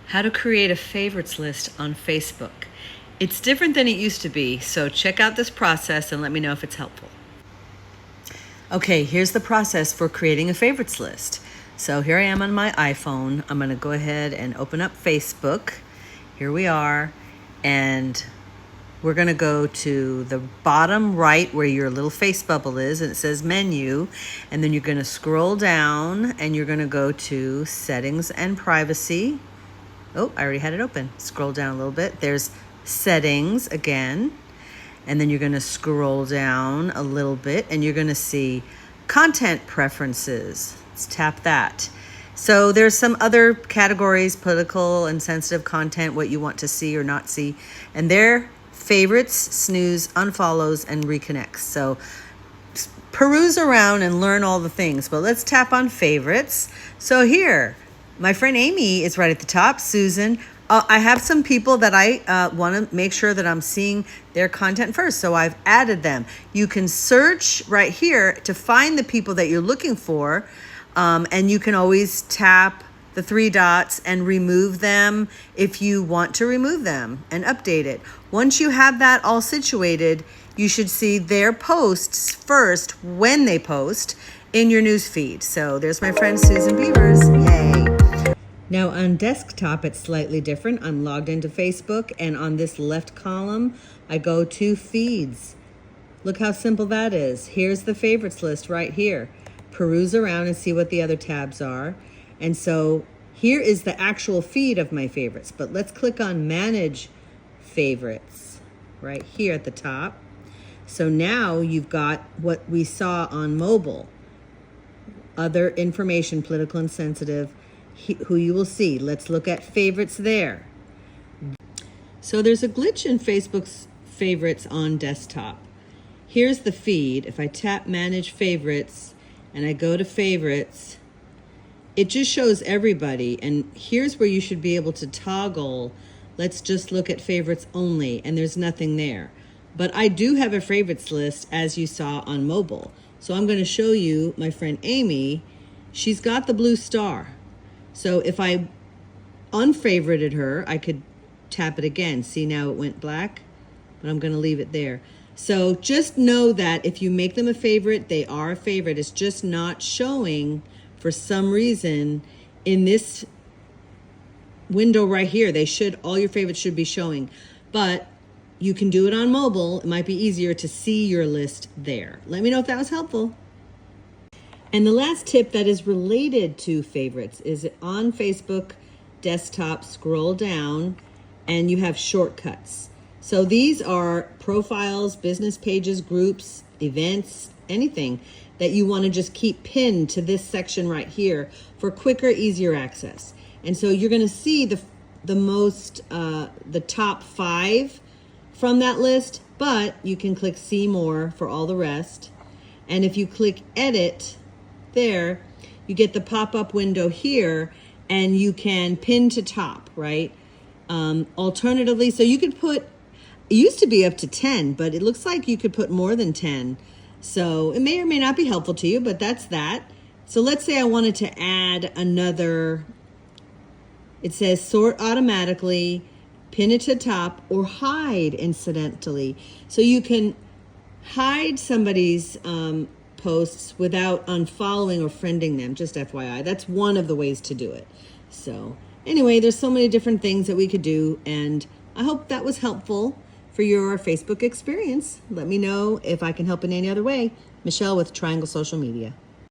How to create a favorites list on Facebook. It's different than it used to be, so check out this process and let me know if it's helpful. Okay, here's the process for creating a favorites list. So here I am on my iPhone. I'm going to go ahead and open up Facebook. Here we are, and we're going to go to the bottom right where your little face bubble is, and it says menu, and then you're going to scroll down and you're going to go to settings and privacy. Oh, I already had it open. Scroll down a little bit. There's settings again. And then you're going to scroll down a little bit and you're going to see content preferences. Let's tap that. So there's some other categories, political and sensitive content, what you want to see or not see. And they're favorites, snooze, unfollows, and reconnects. So peruse around and learn all the things. But let's tap on favorites. So here, my friend Amy is right at the top. Susan. I have some people that I want to make sure that I'm seeing their content first. So I've added them. You can search right here to find the people that you're looking for. And you can always tap the three dots and remove them if you want to remove them and update it. Once you have that all situated, you should see their posts first when they post in your news feed. So there's my friend Susan Beavers. Yay! Now on desktop, it's slightly different. I'm logged into Facebook, and on this left column, I go to feeds. Look how simple that is. Here's the favorites list right here. Peruse around and see what the other tabs are. And so here is the actual feed of my favorites, but let's click on manage favorites right here at the top. So now you've got what we saw on mobile. Other information, political and sensitive, who you will see. Let's look at favorites there. So there's a glitch in Facebook's favorites on desktop. Here's the feed. If I tap manage favorites and I go to favorites, it just shows everybody. And here's where you should be able to toggle. Let's just look at favorites only, and there's nothing there. But I do have a favorites list, as you saw on mobile. So I'm going to show you my friend Amy. She's got the blue star. So if I unfavorited her, I could tap it again. See, now it went black, but I'm going to leave it there. So just know that if you make them a favorite, they are a favorite. It's just not showing for some reason in this window right here. All your favorites should be showing, but you can do it on mobile. It might be easier to see your list there. Let me know if that was helpful. And the last tip that is related to favorites is on Facebook desktop, scroll down and you have shortcuts. So these are profiles, business pages, groups, events, anything that you want to just keep pinned to this section right here for quicker, easier access. And so you're going to see the top 5 from that list, but you can click see more for all the rest. And if you click edit there, you get the pop-up window here, and you can pin to top, right? Alternatively, so you could put, it used to be up to 10, but it looks like you could put more than 10. So it may or may not be helpful to you, but that's that. So let's say I wanted to add another, it says sort automatically, pin it to top, or hide incidentally. So you can hide somebody's posts without unfollowing or friending them, just FYI. That's one of the ways to do it. So anyway, there's so many different things that we could do, and I hope that was helpful for your Facebook experience. Let me know if I can help in any other way. Michelle with Triangle Social Media.